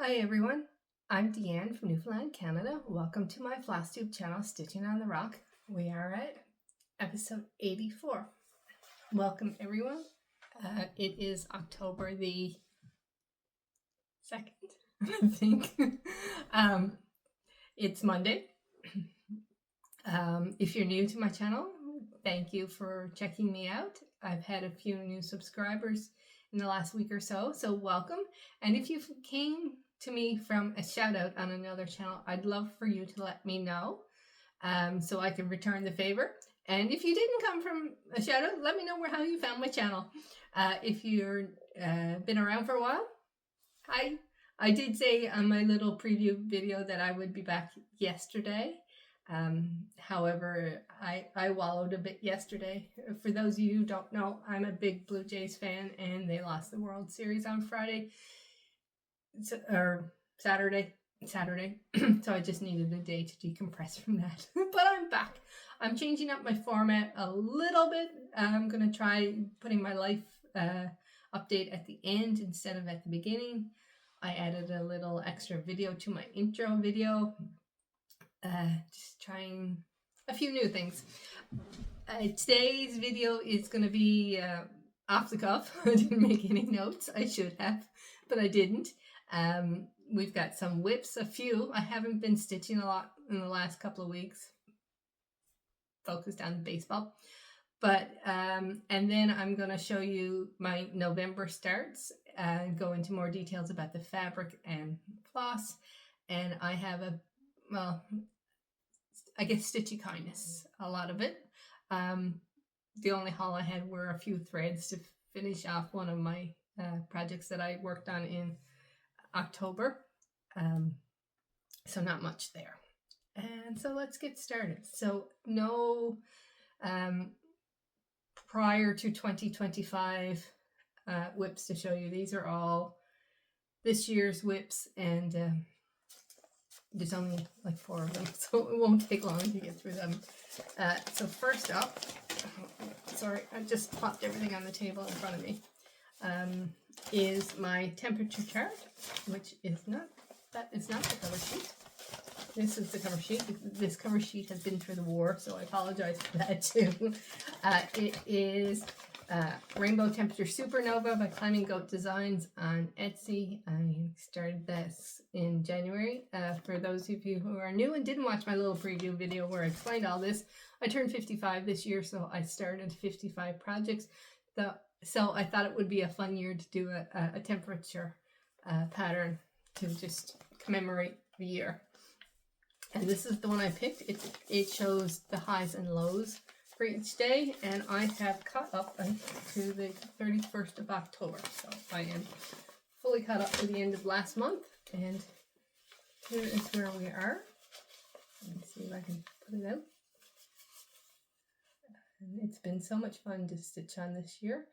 Hi everyone, I'm Deanne from Newfoundland, Canada. Welcome to my Flosstube channel, Stitching on the Rock. We are at episode 84. Welcome everyone. It is October the 2nd, I think. It's Monday. If you're new to my channel, thank you for checking me out. I've had a few new subscribers in the last week or so, so welcome. And if you came to me from a shout out on another channel, I'd love for you to let me know so I can return the favor. And if you didn't come from a shout out, let me know how you found my channel. If you're been around for a while, hi. I did say on my little preview video that I would be back yesterday. However, I wallowed a bit yesterday. For those of you who don't know, I'm a big Blue Jays fan, and they lost the World Series on Friday or Saturday. So I just needed a day to decompress from that. But I'm back. I'm changing up my format a little bit. I'm going to try putting my life update at the end instead of at the beginning. I added a little extra video to my intro video. Just trying a few new things. Today's video is going to be off the cuff. I didn't make any notes. I should have, but I didn't. We've got some whips, a few. I haven't been stitching a lot in the last couple of weeks. Focused on baseball. But, and then I'm going to show you my November starts and go into more details about the fabric and floss. And I have I guess stitchy kindness, a lot of it. The only haul I had were a few threads to finish off one of my projects that I worked on in October. So not much there. And so let's get started. So no prior to 2025 whips to show you. These are all this year's whips, and there's only like 4 of them, so it won't take long to get through them. So first up, sorry, I just plopped everything on the table in front of me, is my temperature chart, which is not, that is not the cover sheet. This is the cover sheet. This cover sheet has been through the war, so I apologize for that too. It is Rainbow Temperature Supernova by Climbing Goat Designs on Etsy. I started this in January. For those of you who are new and didn't watch my little preview video where I explained all this, I turned 55 this year, so I started 55 projects. So I thought it would be a fun year to do a temperature pattern to just commemorate the year. And this is the one I picked. It shows the highs and lows for each day, and I have caught up to the 31st of October. So I am fully caught up to the end of last month, and here is where we are. Let me see if I can put it out. And it's been so much fun to stitch on this year.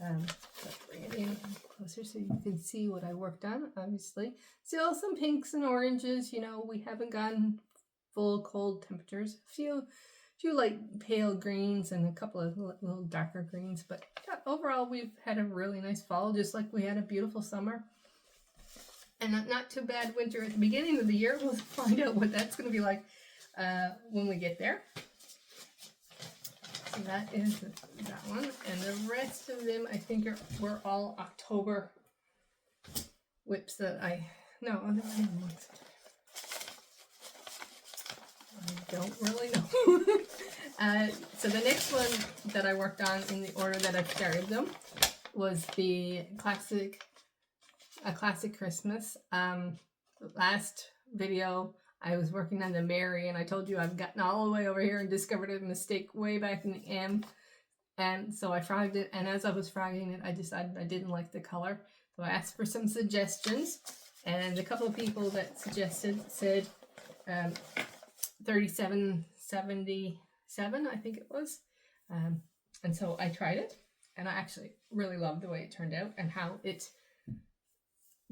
Let's bring it in closer so you can see what I worked on, obviously. Still some pinks and oranges, you know, we haven't gotten full cold temperatures. A few like pale greens and a couple of little darker greens, but yeah, overall we've had a really nice fall, just like we had a beautiful summer. And not too bad winter at the beginning of the year. We'll find out what that's going to be like when we get there. So that is that one, and the rest of them I think were all October whips that I don't really know. So the next one that I worked on in the order that I started them was a classic Christmas. Last video I was working on the Mary, and I told you I've gotten all the way over here and discovered a mistake way back in the M, and so I frogged it, and as I was frogging it I decided I didn't like the color, so I asked for some suggestions, and a couple of people that suggested said 3777 I think it was, and so I tried it, and I actually really loved the way it turned out, and how it,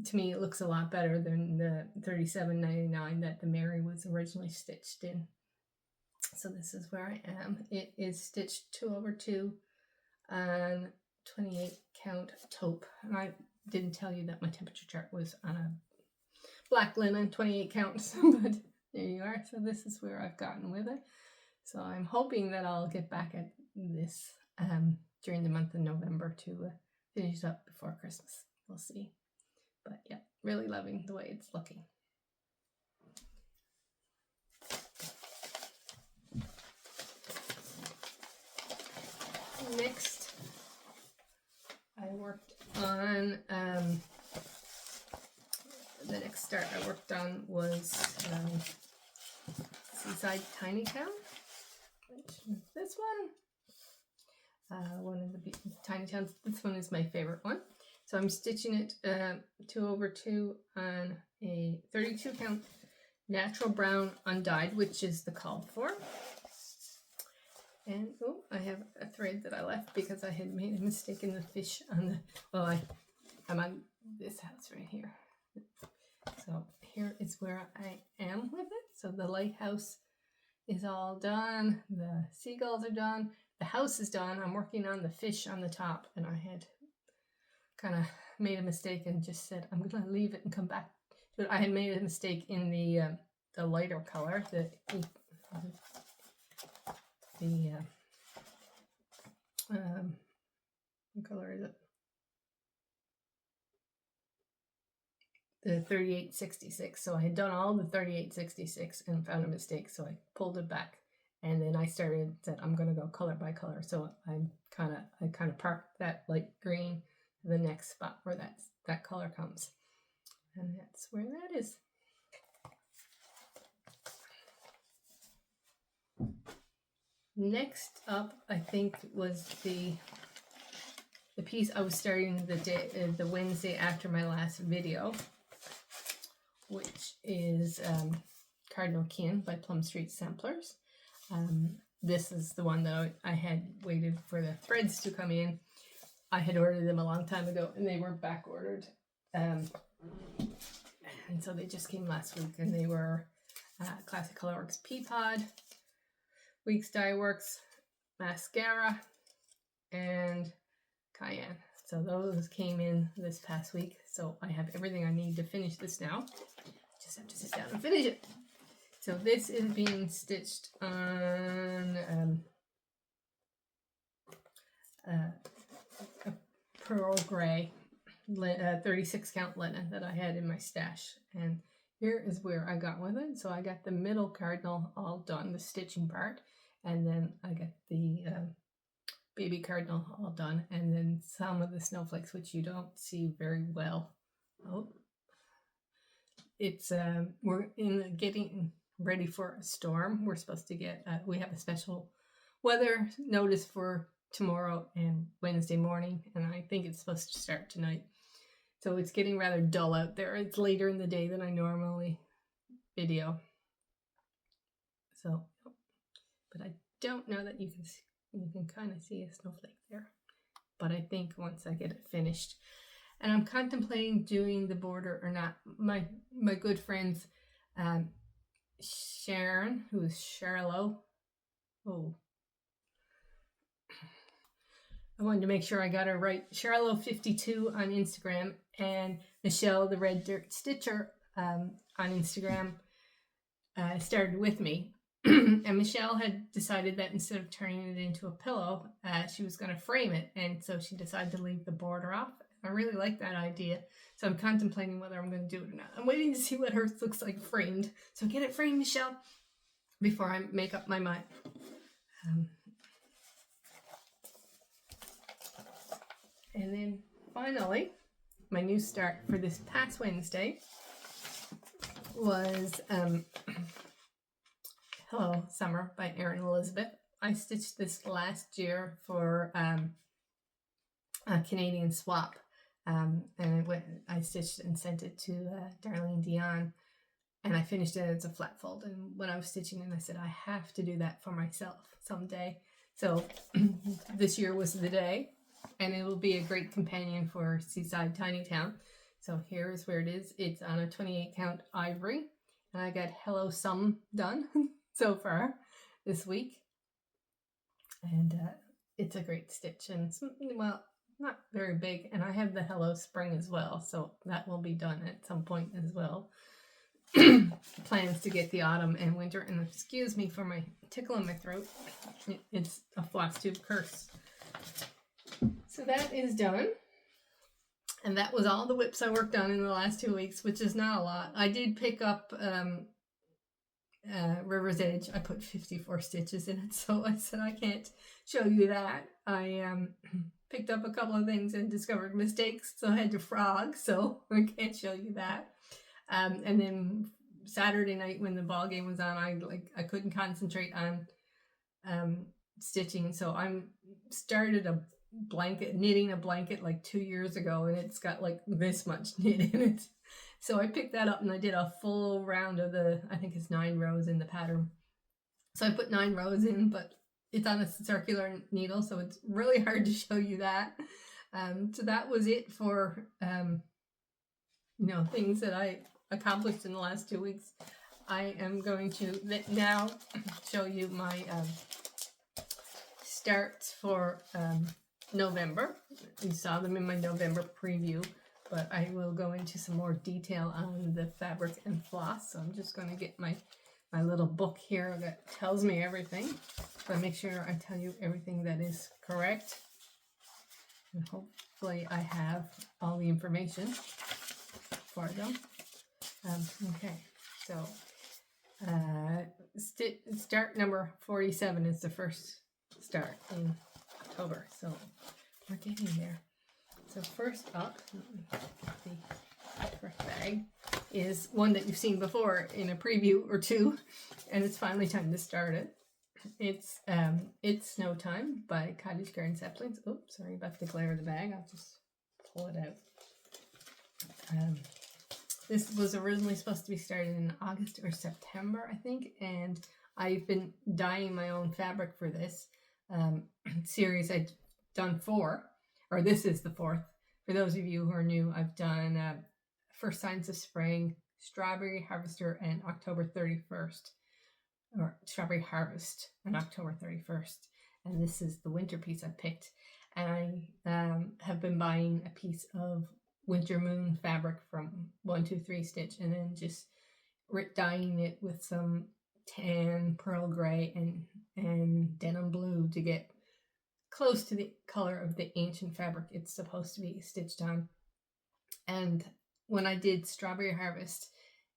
to me, it looks a lot better than the 37.99 that the Mary was originally stitched in. So this is where I am. It is stitched 2/2 on 28 count taupe, and I didn't tell you that my temperature chart was on a black linen, 28 counts, but there you are. So this is where I've gotten with it. So I'm hoping that I'll get back at this during the month of November to finish up before Christmas. We'll see. But yeah, really loving the way it's looking. Next, I worked on, the next start I worked on was Seaside Tiny Town, which is this one. One of the tiny towns. This one is my favorite one. So I'm stitching it 2/2 on a 32 count natural brown undyed, which is the called for. And oh, I have a thread that I left because I had made a mistake in the fish on the, well, I'm on this house right here. So here is where I am with it. So the lighthouse is all done. The seagulls are done. The house is done. I'm working on the fish on the top, and I had kind of made a mistake and just said I'm going to leave it and come back to it. I had made a mistake in the lighter color, what color is it? The 3866. So I had done all the 3866 and found a mistake, so I pulled it back, and then I said I'm going to go color by color. So I kind of parked that light green to the next spot where that color comes, and that's where that is. Next up, I think, was the piece I was starting the Wednesday after my last video, which is Cardinal Kin by Plum Street Samplers. This is the one that I had waited for the threads to come in. I had ordered them a long time ago, and they were back ordered. And so they just came last week, and they were Classic Colorworks Peapod, Weeks Dye Works Mascara, and Cayenne. So those came in this past week. So I have everything I need to finish this now. Just have to sit down and finish it. So this is being stitched on a pearl gray 36 count linen that I had in my stash. And here is where I got with it. So I got the middle cardinal all done, the stitching part. And then I got the baby cardinal all done, and then some of the snowflakes, which you don't see very well. Oh, it's we're getting ready for a storm. We're supposed to get we have a special weather notice for tomorrow and Wednesday morning, and I think it's supposed to start tonight. So it's getting rather dull out there. It's later in the day than I normally video. So, but I don't know that you can kind of see a snowflake there, but I think once I get it finished, and I'm contemplating doing the border or not. My good friends, Sharon, who is Charlo. Oh, I wanted to make sure I got her right. Charlo52 on Instagram, and Michelle, the Red Dirt Stitcher, on Instagram, started with me. And Michelle had decided that instead of turning it into a pillow, she was going to frame it, and so she decided to leave the border off. I really like that idea, so I'm contemplating whether I'm going to do it or not. I'm waiting to see what hers looks like framed. So get it framed, Michelle, before I make up my mind. And then finally, my new start for this past Wednesday was Hello Summer by Erin Elizabeth. I stitched this last year for a Canadian swap, and I stitched and sent it to Darlene Dion, and I finished it as a flat fold. And when I was stitching it, I said I have to do that for myself someday. So this year was the day, and it will be a great companion for Seaside Tiny Town. So here is where it is. It's on a 28 count ivory, and I got Hello Some done so far this week, and it's a great stitch, and it's, well, not very big, and I have the Hello Spring as well, so that will be done at some point as well. plans to get the autumn and winter. And excuse me for my tickle in my throat. It's a floss tube curse. So that is done. And that was all the whips I worked on in the last 2 weeks, which is not a lot. I did pick up River's Edge. I put 54 stitches in it, so I said I can't show you that. I picked up a couple of things and discovered mistakes, so I had to frog, so I can't show you that. And then Saturday night when the ball game was on, I couldn't concentrate on stitching, so I started knitting a blanket like 2 years ago, and it's got like this much knit in it. So I picked that up and I did a full round of I think it's 9 rows in the pattern. So I put 9 rows in, but it's on a circular needle, so it's really hard to show you that. So that was it for things that I accomplished in the last 2 weeks. I am going to now show you my starts for November. You saw them in my November preview, but I will go into some more detail on the fabric and floss. So I'm just going to get my little book here that tells me everything. So I make sure I tell you everything that is correct. And hopefully I have all the information for them. Okay, so start number 47 is the first start in October, so we're getting there. So first up, the first bag is one that you've seen before in a preview or two, and it's finally time to start it. It's Snow Time by Cottage Garden Saplings. Oops, sorry about the glare of the bag. I'll just pull it out. This was originally supposed to be started in August or September, I think, and I've been dyeing my own fabric for this series. I've done 4, or this is the 4th. For those of you who are new, I've done First Signs of Spring, Strawberry Harvester, and October 31st, or Strawberry Harvest and October 31st. And this is the winter piece I picked. And I have been buying a piece of Winter Moon fabric from 123 Stitch, and then just dyeing it with some tan, pearl gray, and denim blue to get close to the color of the ancient fabric it's supposed to be stitched on. And when I did Strawberry Harvest,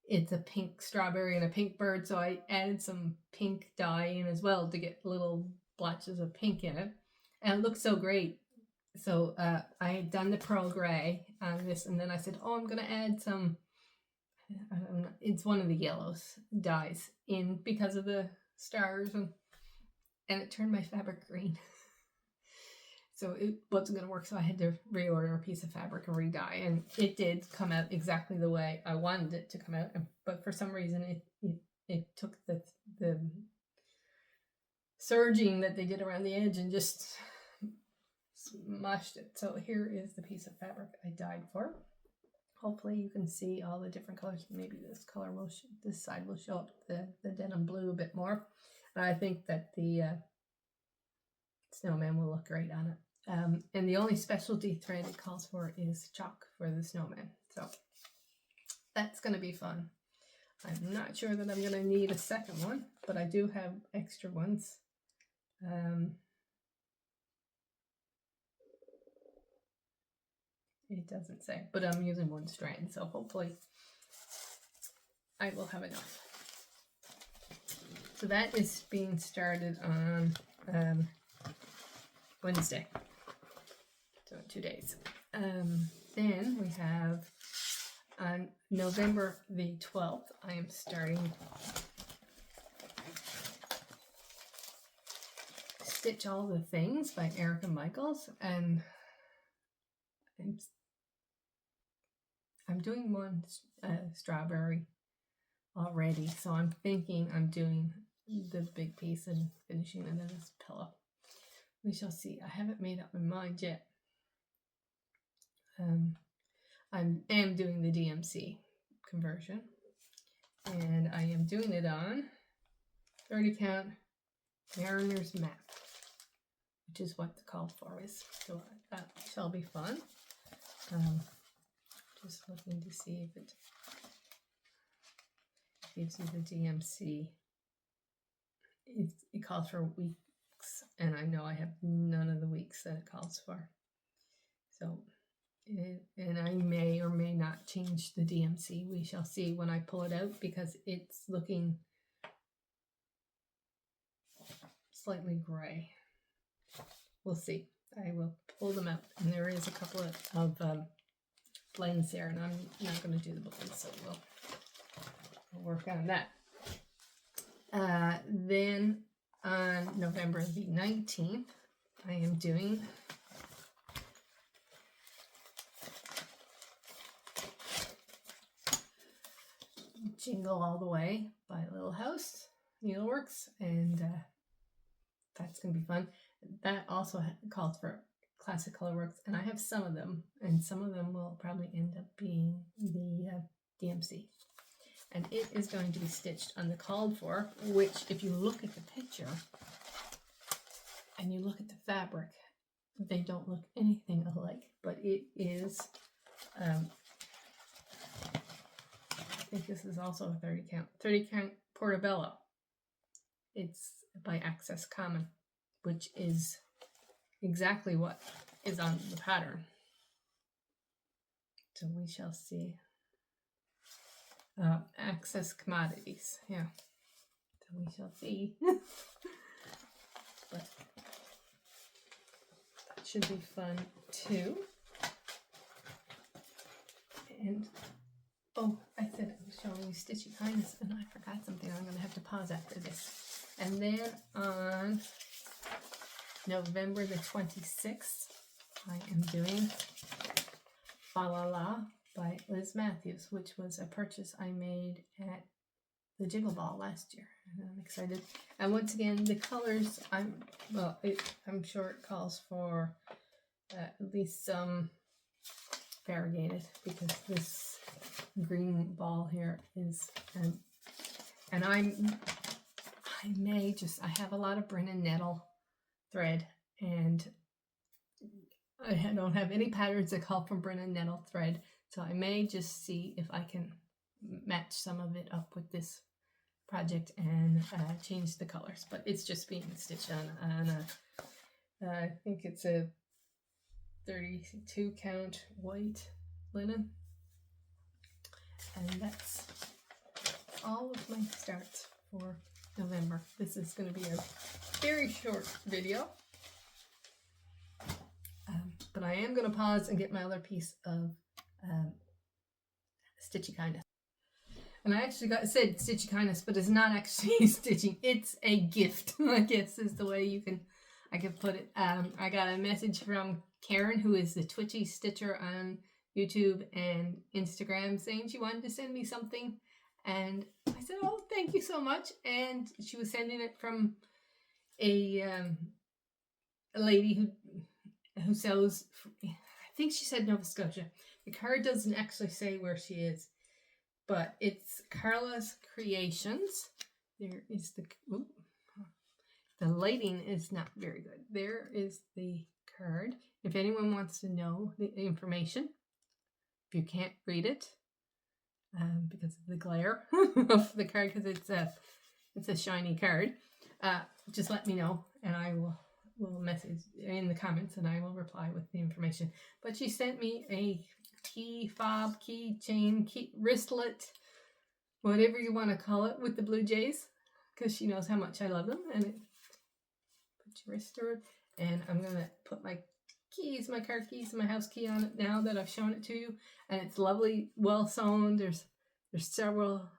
it's a pink strawberry and a pink bird, so I added some pink dye in as well to get little blotches of pink in it, and it looked so great. So I had done the pearl gray on this, and then I said, I'm going to add some, it's one of the yellows dyes in because of the stars, and it turned my fabric green. So it wasn't going to work, so I had to reorder a piece of fabric and re-dye, and it did come out exactly the way I wanted it to come out, but for some reason it took the serging that they did around the edge and just smushed it. So here is the piece of fabric I dyed for. Hopefully you can see all the different colors. Maybe this color this side will show up the denim blue a bit more. And I think that the snowman will look great on it. And the only specialty thread it calls for is chalk for the snowman. So that's going to be fun. I'm not sure that I'm going to need a second one, but I do have extra ones. It doesn't say, but I'm using one strand, so hopefully I will have enough. So that is being started on Wednesday, so in 2 days. Then we have on November the 12th, I am starting Stitch All the Things by Erica Michaels, and I'm doing one strawberry already, so I'm thinking I'm doing the big piece and finishing it in this pillow. We shall see. I haven't made up my mind yet. I am doing the DMC conversion, and I am doing it on 30 count Mariner's Map, which is what the call for is. So that shall be fun. Just looking to see if it gives you the DMC. It calls for weeks, and I know I have none of the weeks that it calls for. So, and I may or may not change the DMC. We shall see when I pull it out, because it's looking slightly gray. We'll see. I will pull them out, and there is a couple of blends there, and I'm not going to do the blends, so we'll work on that. Then on November the 19th, I am doing Jingle All the Way by Little House Needleworks, and that's going to be fun. That also calls for classic colorworks, and I have some of them, and some of them will probably end up being the DMC. And it is going to be stitched on the called for, which, if you look at the picture and you look at the fabric, they don't look anything alike, but it is, I think this is also a 30 count Portobello. It's by Access Common, which is exactly what is on the pattern. So we shall see. Access Commodities, yeah. So we shall see. But that should be fun too. And oh, I said I was showing you Stitchy Kindness, and I forgot something. I'm going to have to pause after this. And then on November the 26th, I am doing Fa La La by Liz Matthews, which was a purchase I made at the Jiggle Ball last year, and I'm excited. And once again, the colors, I'm sure it calls for at least some variegated, because this green ball here is, and I have a lot of Brennan Nettle thread, and I don't have any patterns that call from Brennan Nettle thread. So I may just see if I can match some of it up with this project and change the colors. But it's just being stitched on a, I think it's a 32 count white linen. And that's all of my starts for November. This is going to be a very short video. But I am going to pause and get my other piece of Stitchy Kindness. And I actually said Stitchy Kindness, but it's not actually stitching. It's a gift, I guess is the way I could put it. I got a message from Karen, who is the Twitchy Stitcher on YouTube and Instagram, saying she wanted to send me something. And I said, oh, thank you so much. And she was sending it from a lady who sells, I think she said Nova Scotia. The card doesn't actually say where she is, but it's Carla's Creations. There is the lighting is not very good. There is the card. If anyone wants to know the information, if you can't read it, because of the glare of the card, because it's a shiny card, just let me know, and I will message in the comments, and I will reply with the information. But she sent me a key fob, key chain, wristlet, whatever you want to call it, with the Blue Jays, because she knows how much I love them. And it put your wrist through it, and I'm gonna put my keys, my car keys, and my house key on it now that I've shown it to you. And it's lovely, well sewn. There's several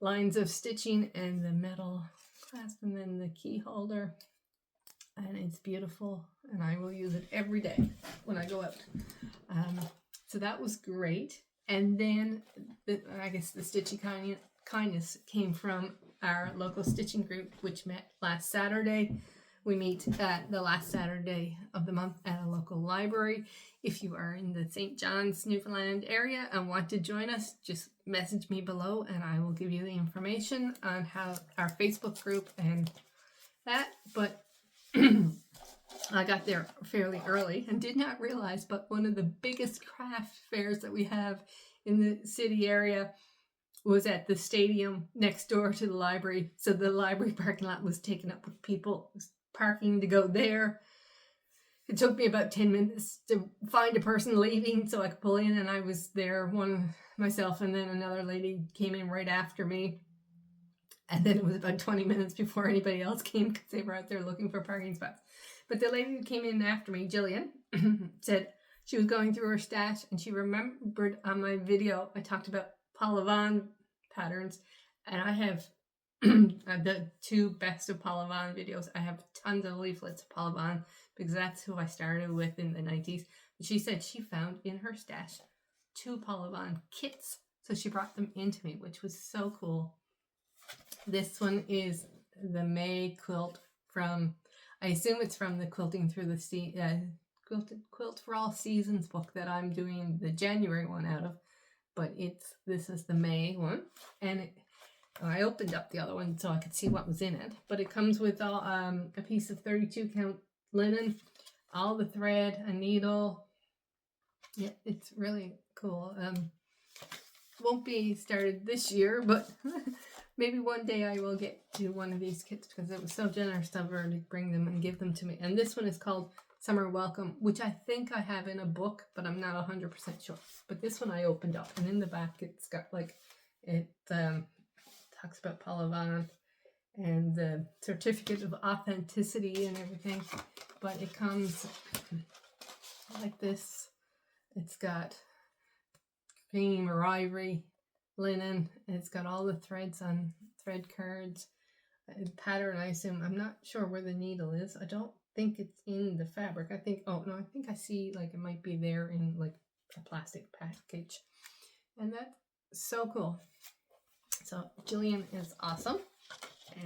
lines of stitching, and the metal clasp, and then the key holder, and it's beautiful, and I will use it every day when I go out. So that was great. And then I guess the Stitchy Kindness came from our local stitching group, which met last Saturday. We meet the last Saturday of the month at a local library. If you are in the St. John's, Newfoundland area and want to join us, just message me below, and I will give you the information on how our Facebook group and that. But I got there fairly early and did not realize, but one of the biggest craft fairs that we have in the city area was at the stadium next door to the library. So the library parking lot was taken up with people parking to go there. It took me about 10 minutes to find a person leaving so I could pull in, and I was there, one myself, and then another lady came in right after me. And then it was about 20 minutes before anybody else came because they were out there looking for parking spots. But the lady who came in after me, Jillian, said she was going through her stash and she remembered on my video I talked about Paula Vaughn patterns, and I have the two best of Paula Vaughn videos. I have tons of leaflets of Paula Vaughn because that's who I started with in the 90s. But she said she found in her stash 2 Paula Vaughn kits, so she brought them into me, which was so cool. This one is the May quilt from, I assume it's from the Quilting Through the Quilt for All Seasons book that I'm doing the January one out of. But this is the May one, and I opened up the other one so I could see what was in it. But it comes with all, a piece of 32 count linen, all the thread, a needle. Yeah, it's really cool. Won't be started this year, but maybe one day I will get to one of these kits because it was so generous of her to bring them and give them to me. And this one is called Summer Welcome, which I think I have in a book, but I'm not 100% sure. But this one I opened up, and in the back it's got it talks about Paula Vaughn and the certificate of authenticity and everything. But it comes like this. It's got cream or ivory linen. It's got all the threads on thread cards. Pattern, I assume. I'm not sure where the needle is. I don't think it's in the fabric. I think I see it might be there in a plastic package. And that's so cool. So Jillian is awesome.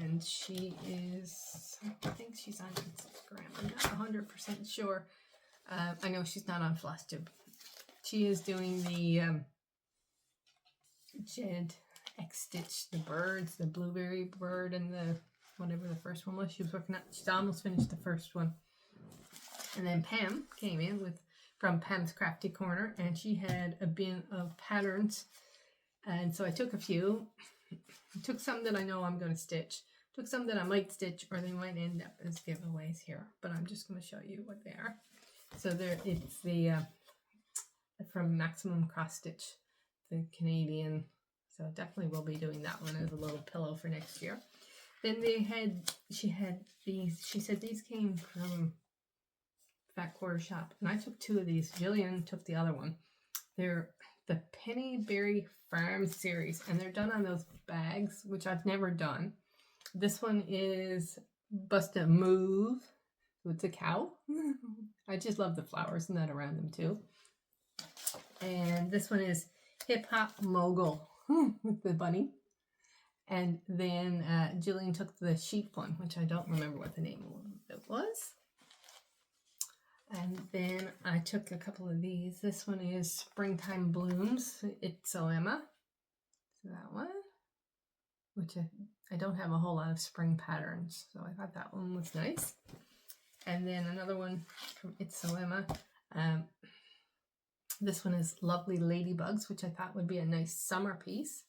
And she is, I think she's on Instagram. I'm not 100% sure. I know she's not on Flosstube. She is doing the Jed X Stitch, the birds, the blueberry bird, and the whatever the first one was she was working on. She's almost finished the first one. And then Pam came in from Pam's Crafty Corner, and she had a bin of patterns. And so I took a few. I took some that I know I'm going to stitch. Took some that I might stitch, or they might end up as giveaways here. But I'm just going to show you what they are. So it's the from Maximum Cross Stitch, the Canadian. So definitely will be doing that one as a little pillow for next year. Then she had these. She said these came from Fat Quarter Shop, and I took 2 of these. Jillian took the other one. They're the Pennyberry Farm series, and they're done on those bags, which I've never done. This one is Bust a Move. So it's a cow. I just love the flowers and that around them too. And this one is Hip Hop Mogul with the bunny. And then Jillian took the sheep one, which I don't remember what the name of it was. And then I took a couple of these. This one is Springtime Blooms. It's So Emma. So that one, which I don't have a whole lot of spring patterns, so I thought that one was nice. And then another one from It's So Emma. This one is Lovely Ladybugs, which I thought would be a nice summer piece.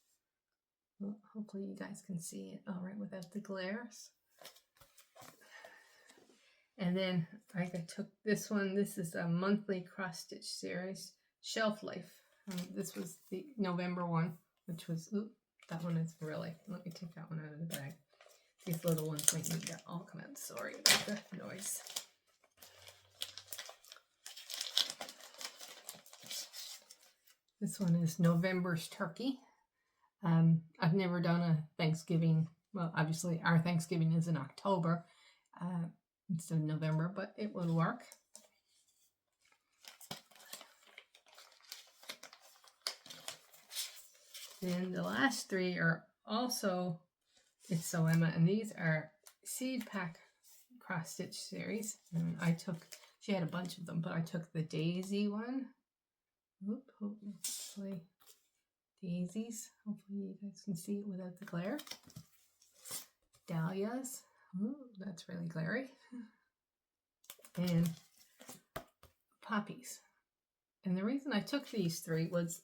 Well, hopefully you guys can see it all right without the glares. And then I took this one. This is a monthly cross stitch series, Shelf Life. This was the November one, which was, that one is really, let me take that one out of the bag. These little ones might need to all come out. Sorry about the noise. This one is November's Turkey. I've never done a Thanksgiving. Well, obviously our Thanksgiving is in October instead of November, but it will work. Then the last 3 are also It's So Emma, and these are Seed Pack cross stitch series. And she had a bunch of them, but I took the Daisy one. Hopefully daisies. Hopefully you guys can see it without the glare. Dahlias. Ooh, that's really glary. And poppies. And the reason I took these 3 was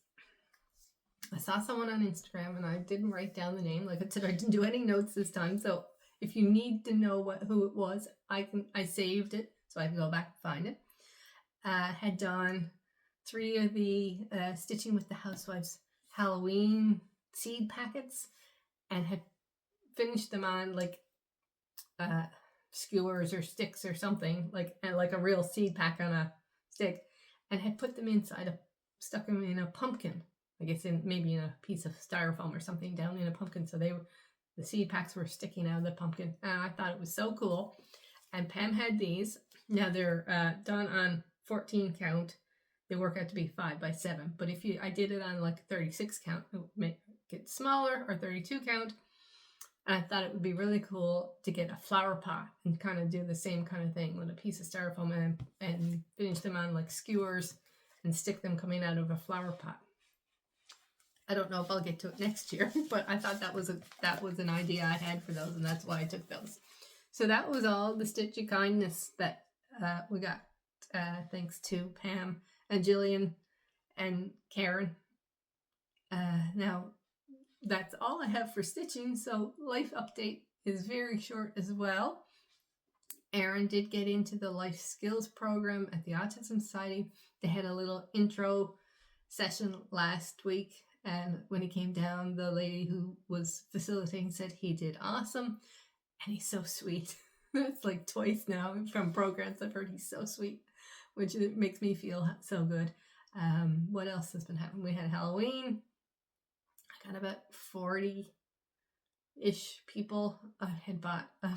I saw someone on Instagram, and I didn't write down the name. Like I said, I didn't do any notes this time. So if you need to know who it was, I saved it so I can go back and find it. Had done 3 of the Stitching with the Housewives Halloween seed packets, and had finished them on like skewers or sticks or something, like a real seed pack on a stick, and had put them stuck them in a pumpkin. I guess maybe in a piece of styrofoam or something down in a pumpkin. So the seed packs were sticking out of the pumpkin, and I thought it was so cool. And Pam had these. Now they're done on 14 count. They work out to be 5x7. But if I did it on like 36 count, it would make it smaller, or 32 count. And I thought it would be really cool to get a flower pot and kind of do the same kind of thing with a piece of styrofoam and finish them on like skewers and stick them coming out of a flower pot. I don't know if I'll get to it next year, but I thought that was an idea I had for those, and that's why I took those. So that was all the Stitch of Kindness that we got, thanks to Pam and Jillian and Karen. Now, that's all I have for stitching, so life update is very short as well. Erin did get into the life skills program at the Autism Society. They had a little intro session last week, and when he came down, the lady who was facilitating said he did awesome, and he's so sweet. That's like twice now from programs I've heard he's so sweet, which makes me feel so good. What else has been happening? We had Halloween. I got about 40-ish people. I had bought a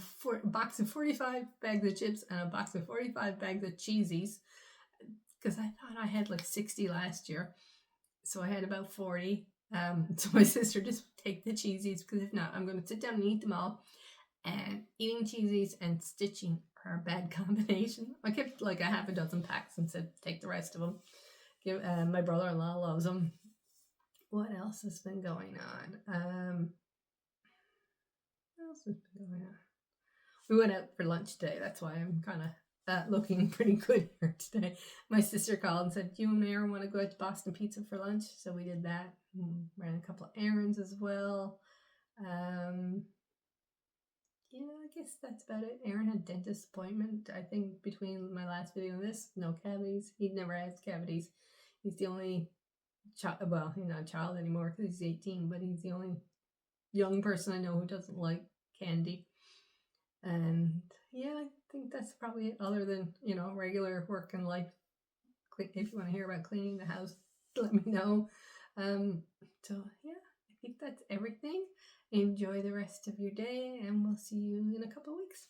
box of 45 bags of chips and a box of 45 bags of cheesies, because I thought I had like 60 last year. So I had about 40. So my sister, just take the cheesies, because if not, I'm going to sit down and eat them all. And eating cheesies and stitching are a bad combination. I kept like a half a dozen packs and said, take the rest of them. My brother-in-law loves them. What else has been going on? What else has been going on? We went out for lunch today. That's why I'm kind of looking pretty good here today. My sister called and said, "Do you and Mary want to go out to Boston Pizza for lunch?" So we did that. Ran a couple of errands as well. Yeah, I guess that's about it. Aaron had dentist appointment. I think between my last video and this, no cavities. He never has cavities. He's the only child. Well, he's not a child anymore because he's 18, but he's the only young person I know who doesn't like candy. And yeah, I think that's probably it. Other than regular work and life. If you want to hear about cleaning the house, let me know. So yeah, I think that's everything. Enjoy the rest of your day, and we'll see you in a couple of weeks.